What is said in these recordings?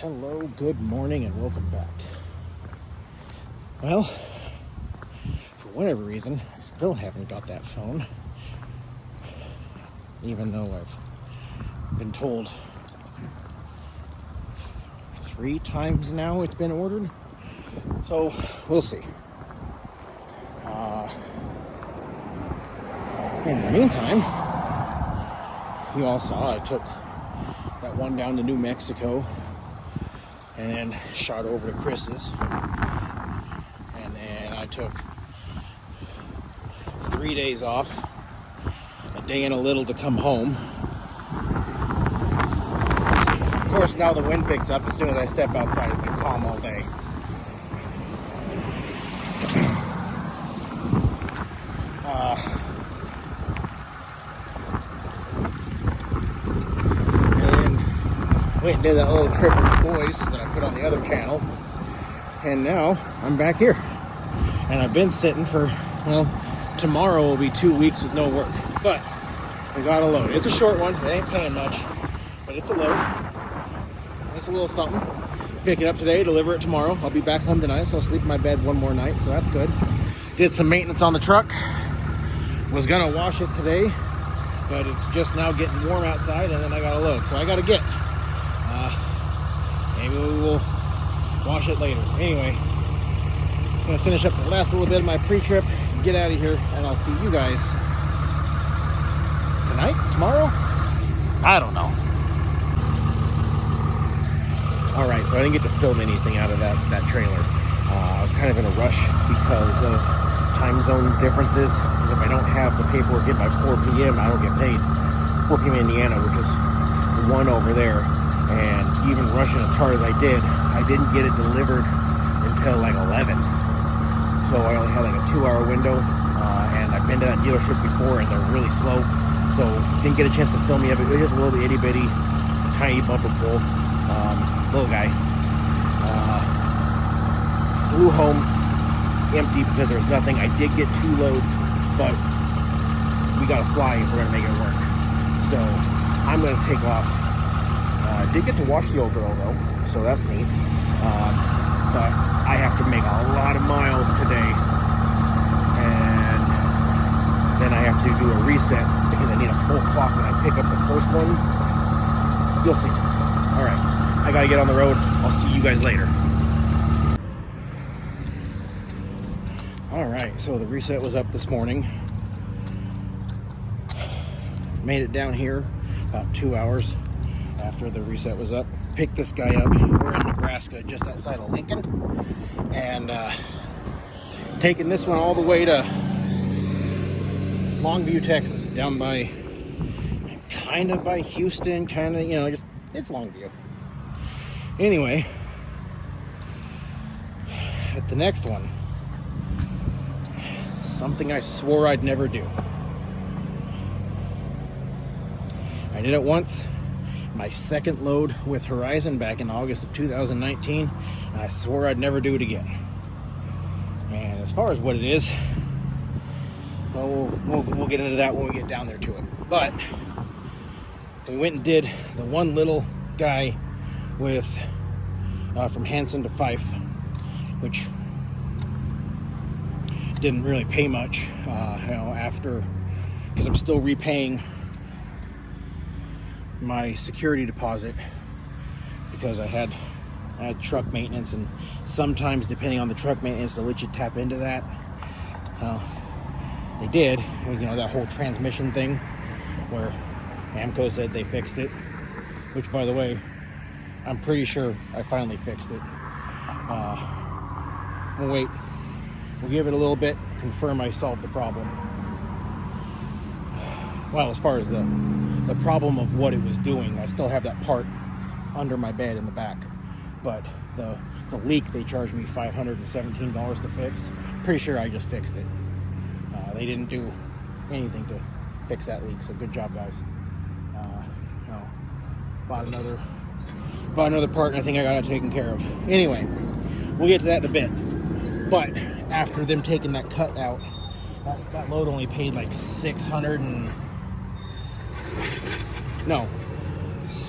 Hello, good morning, and welcome back. Well, for whatever reason, I still haven't got that phone, even though I've been told 3 times now it's been ordered. So, we'll see. In the meantime, you all saw I took that one down to New Mexico and then shot over to Chris's. And then I took 3 days off, a day and a little to come home. Of course, now the wind picks up as soon as I step outside. It's been calm all day. Went and did that little trip with the boys that I put on the other channel, and now I'm back here, and I've been sitting for, well, tomorrow will be 2 weeks with no work, but I got a load. It's a short one, it ain't paying much, but it's a load. It's a little something. Pick it up today, deliver it tomorrow. I'll be back home tonight, so I'll sleep in my bed one more night, so that's good. Did some maintenance on the truck. Was gonna wash it today, but it's just now getting warm outside, and then I got a load, so I gotta get. Maybe we will wash it later. Anyway, I'm going to finish up the last little bit of my pre-trip, get out of here, and I'll see you guys tonight, tomorrow? I don't know. Alright, so I didn't get to film anything out of that trailer. I was kind of in a rush because of time zone differences. Because if I don't have the paperwork in by 4 p.m., I don't get paid. 4 p.m. in Indiana, which is 1 over there. And even rushing as hard as I didn't get it delivered until like 11. So I only had like a 2-hour window, and I've been to that dealership before, and they're really slow. So didn't get a chance to film yet, but it was just a little itty bitty, tiny bumper pull, little guy. Flew home empty because there was nothing. I did get 2 loads, but we gotta fly if we're gonna make it work. So I'm gonna take off. I did get to watch the old girl though, so that's neat. But I have to make a lot of miles today, and then I have to do a reset because I need a full clock when I pick up the first one. You'll see. All right, I gotta get on the road. I'll see you guys later. All right, so the reset was up this morning. Made it down here about 2 hours after the reset was up. Picked this guy up. We're in Nebraska, just outside of Lincoln, and taking this one all the way to Longview, Texas, down by kind of by Houston, kind of, just it's Longview. Anyway, at the next one, something I swore I'd never do. I did it once. My second load with Horizon back in August of 2019, and I swore I'd never do it again. And as far as what it is, well, we'll get into that when we get down there to it. But we went and did the one little guy with from Hanson to Fife, which didn't really pay much, after, because I'm still repaying my security deposit because I had truck maintenance, and sometimes depending on the truck maintenance they'll let you tap into that. They did, that whole transmission thing where AMCO said they fixed it, which, by the way, I'm pretty sure I finally fixed it. We'll wait, we'll give it a little bit, confirm I solved the problem. Well, as far as the problem of what it was doing, I still have that part under my bed in the back, but the leak they charged me $517 to fix. Pretty sure I just fixed it. They didn't do anything to fix that leak, so good job, guys. Bought another part, and I think I got it taken care of. Anyway, we'll get to that in a bit. But after them taking that cut out, that load only paid like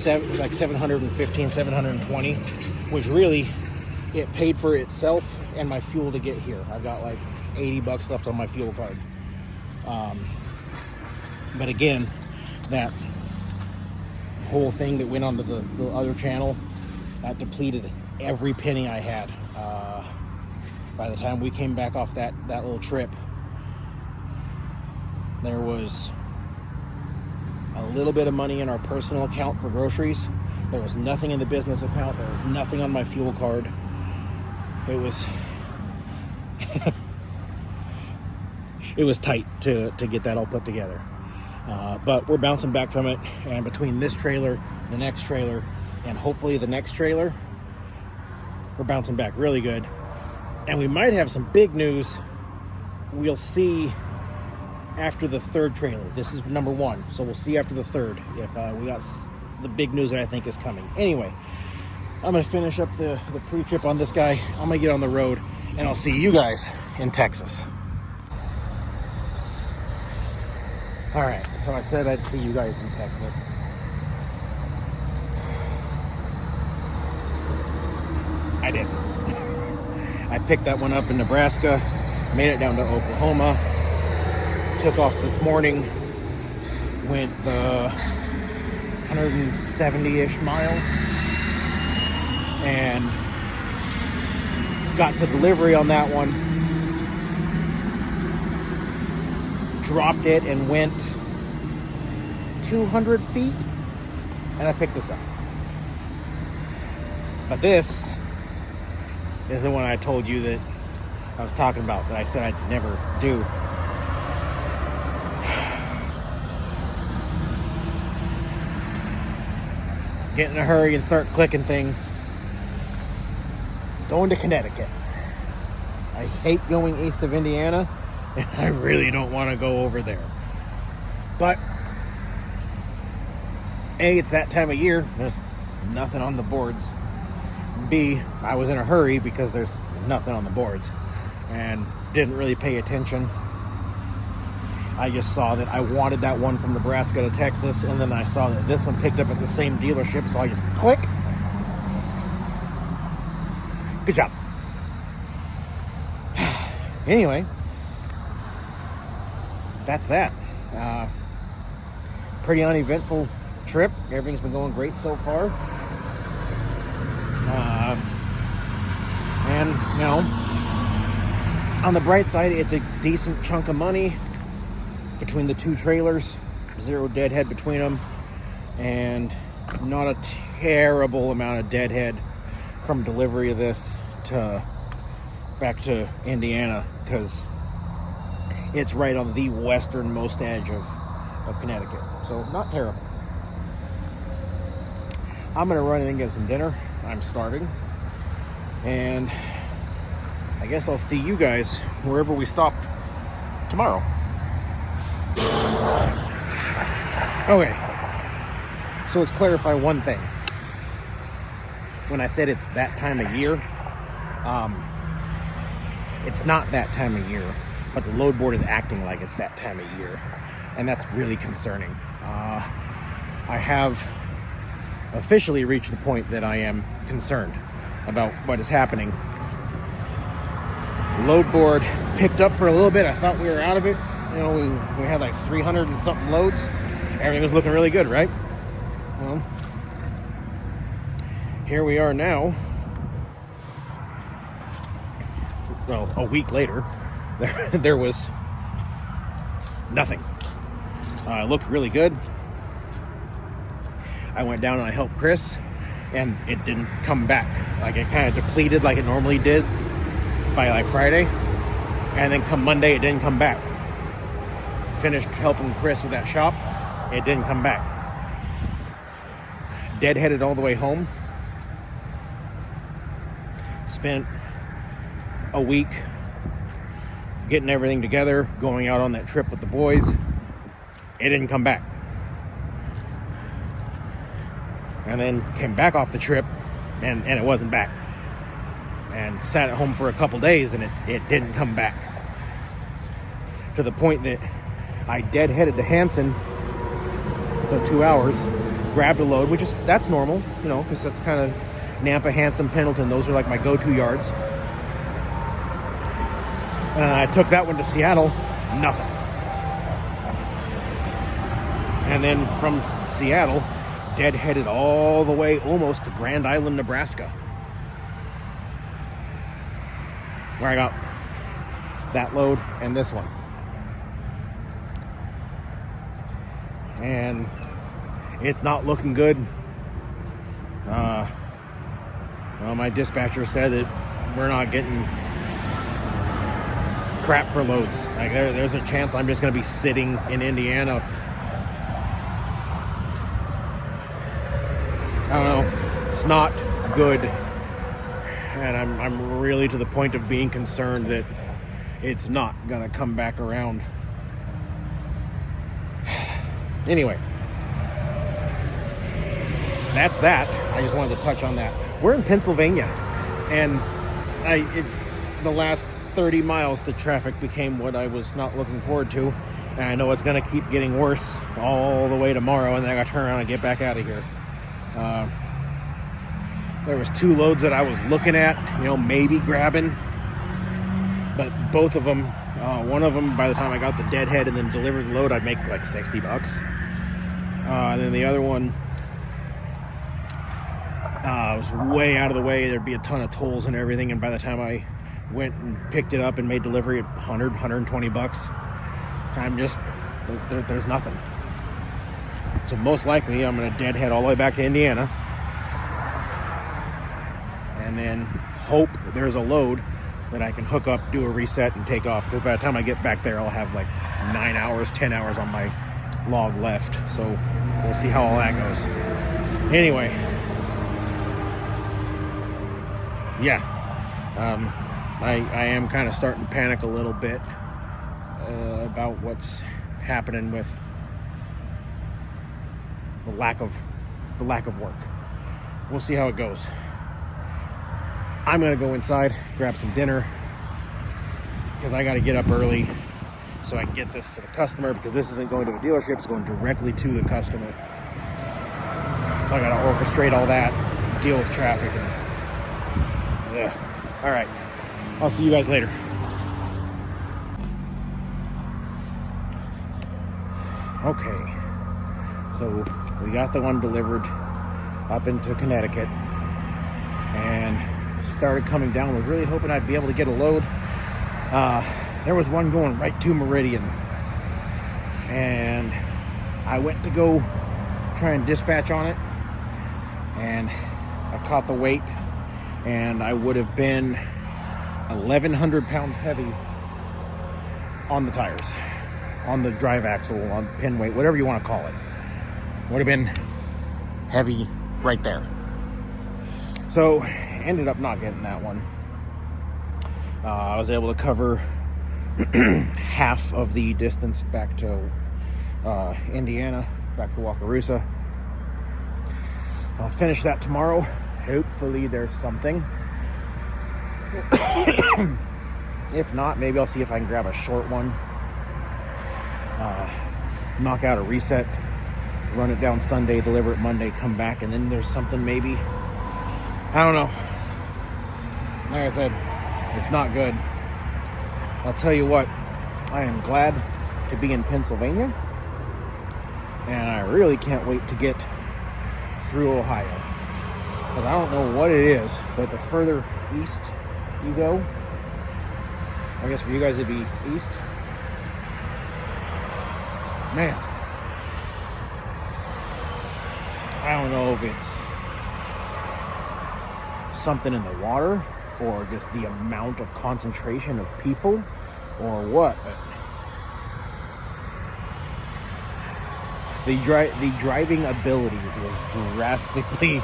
like 715, 720, which really, it paid for itself and my fuel to get here. I've got like $80 left on my fuel card. But again, that whole thing that went onto the other channel, that depleted every penny I had. By the time we came back off that little trip, there was a little bit of money in our personal account for groceries. There was nothing in the business account. There was nothing on my fuel card. It was it was tight to get that all put together. But we're bouncing back from it, and between this trailer, the next trailer, and hopefully the next trailer, we're bouncing back really good. And we might have some big news. We'll see after the third trailer. This is number 1, so we'll see after the third if we got the big news that I think is coming. Anyway, I'm going to finish up the pre-trip on this guy. I'm going to get on the road, and I'll see you guys in Texas. All right, so I said I'd see you guys in Texas. I did. I picked that one up in Nebraska, made it down to Oklahoma, took off this morning, went the 170-ish miles, and got to delivery on that one, dropped it and went 200 feet, and I picked this up. But this is the one I told you that I was talking about, that I said I'd never do. Get in a hurry and start clicking things. Going to Connecticut. I hate going east of Indiana, and I really don't want to go over there. But A, it's that time of year. There's nothing on the boards. B, I was in a hurry because there's nothing on the boards and didn't really pay attention. I just saw that I wanted that one from Nebraska to Texas, and then I saw that this one picked up at the same dealership, so I just click. Good job. Anyway, that's that. Pretty uneventful trip. Everything's been going great so far. And, you know, on the bright side, it's a decent chunk of money between the two trailers. 0 deadhead between them. And not a terrible amount of deadhead from delivery of this to back to Indiana, because it's right on the westernmost edge of Connecticut. So not terrible. I'm going to run in and get some dinner. I'm starving. And I guess I'll see you guys wherever we stop tomorrow. Okay. So let's clarify one thing. When I said it's that time of year, it's not that time of year, but the load board is acting like it's that time of year. And that's really concerning. I have officially reached the point that I am concerned about what is happening. Load board picked up for a little bit. I thought we were out of it. You know, we had like 300 and something loads. Everything was looking really good, right? Well, here we are now. Well, a week later, there was nothing. It looked really good. I went down and I helped Chris, and it didn't come back. Like, it kind of depleted like it normally did by like Friday, and then come Monday it didn't come back. Finished helping Chris with that shop, it didn't come back. Deadheaded all the way home. Spent a week getting everything together, going out on that trip with the boys. It didn't come back. And then came back off the trip, and it wasn't back. And sat at home for a couple days, and it didn't come back. To the point that I deadheaded to Hanson, so 2 hours, grabbed a load, that's normal, you know, because that's kind of Nampa, Hanson, Pendleton. Those are like my go-to yards. And I took that one to Seattle, nothing. And then from Seattle, deadheaded all the way almost to Grand Island, Nebraska, where I got that load and this one. And it's not looking good. Well, my dispatcher said that we're not getting crap for loads. Like there's a chance I'm just going to be sitting in Indiana. I don't know. It's not good. And I'm really to the point of being concerned that it's not going to come back around. Anyway, that's that. I just wanted to touch on that. We're in Pennsylvania, and the last 30 miles, the traffic became what I was not looking forward to. And I know it's going to keep getting worse all the way tomorrow, and then I got to turn around and get back out of here. There was 2 loads that I was looking at, you know, maybe grabbing, but both of them, one of them, by the time I got the deadhead and then delivered the load, I'd make like $60. And then the other one was way out of the way. There'd be a ton of tolls and everything, and by the time I went and picked it up and made delivery at $120, I'm just, there's nothing. So most likely I'm going to deadhead all the way back to Indiana and then hope there's a load that I can hook up, do a reset, and take off. Because by the time I get back there, I'll have like 9 hours, 10 hours on my log left. So we'll see how all that goes. Anyway, yeah, I am kind of starting to panic a little bit about what's happening with the lack of work. We'll see how it goes. I'm gonna go inside, grab some dinner, because I got to get up early so I can get this to the customer, because this isn't going to a dealership, it's going directly to the customer. So I got to orchestrate all that, deal with traffic, and all right, I'll see you guys later. Okay, so we got the one delivered up into Connecticut and started coming down. Was really hoping I'd be able to get a load. There was one going right to Meridian, and I went to go try and dispatch on it, and I caught the weight, and I would have been 1,100 pounds heavy on the tires, on the drive axle, on pin weight, whatever you want to call it. Would have been heavy right there. So ended up not getting that one. I was able to cover half of the distance back to Indiana, back to Wakarusa. I'll finish that tomorrow. Hopefully there's something. If not, maybe I'll see if I can grab a short one, knock out a reset, run it down Sunday, deliver it Monday, come back, and then there's something maybe. I don't know. Like I said, it's not good. I'll tell you what, I am glad to be in Pennsylvania, and I really can't wait to get through Ohio. Because I don't know what it is, but the further east you go, I guess for you guys it'd be east. Man, I don't know if it's something in the water or just the amount of concentration of people or what, but the driving abilities was drastically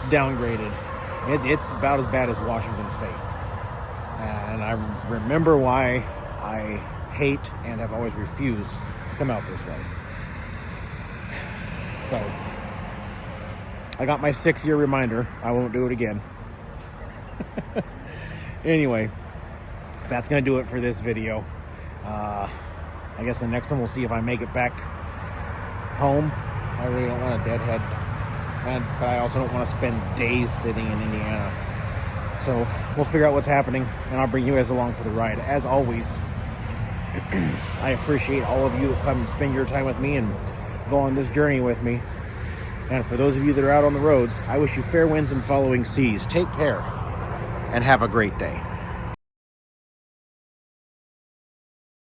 downgraded. It's about as bad as Washington State, and I remember why I hate and have always refused to come out this way. So I got my 6-year reminder. I won't do it again. Anyway, that's gonna do it for this video. I guess the next one we'll see if I make it back home. I really don't want a deadhead. but I also don't want to spend days sitting in Indiana. So we'll figure out what's happening, and I'll bring you guys along for the ride. As always, I appreciate all of you that come and spend your time with me and go on this journey with me. And for those of you that are out on the roads, I wish you fair winds and following seas. Take care and have a great day.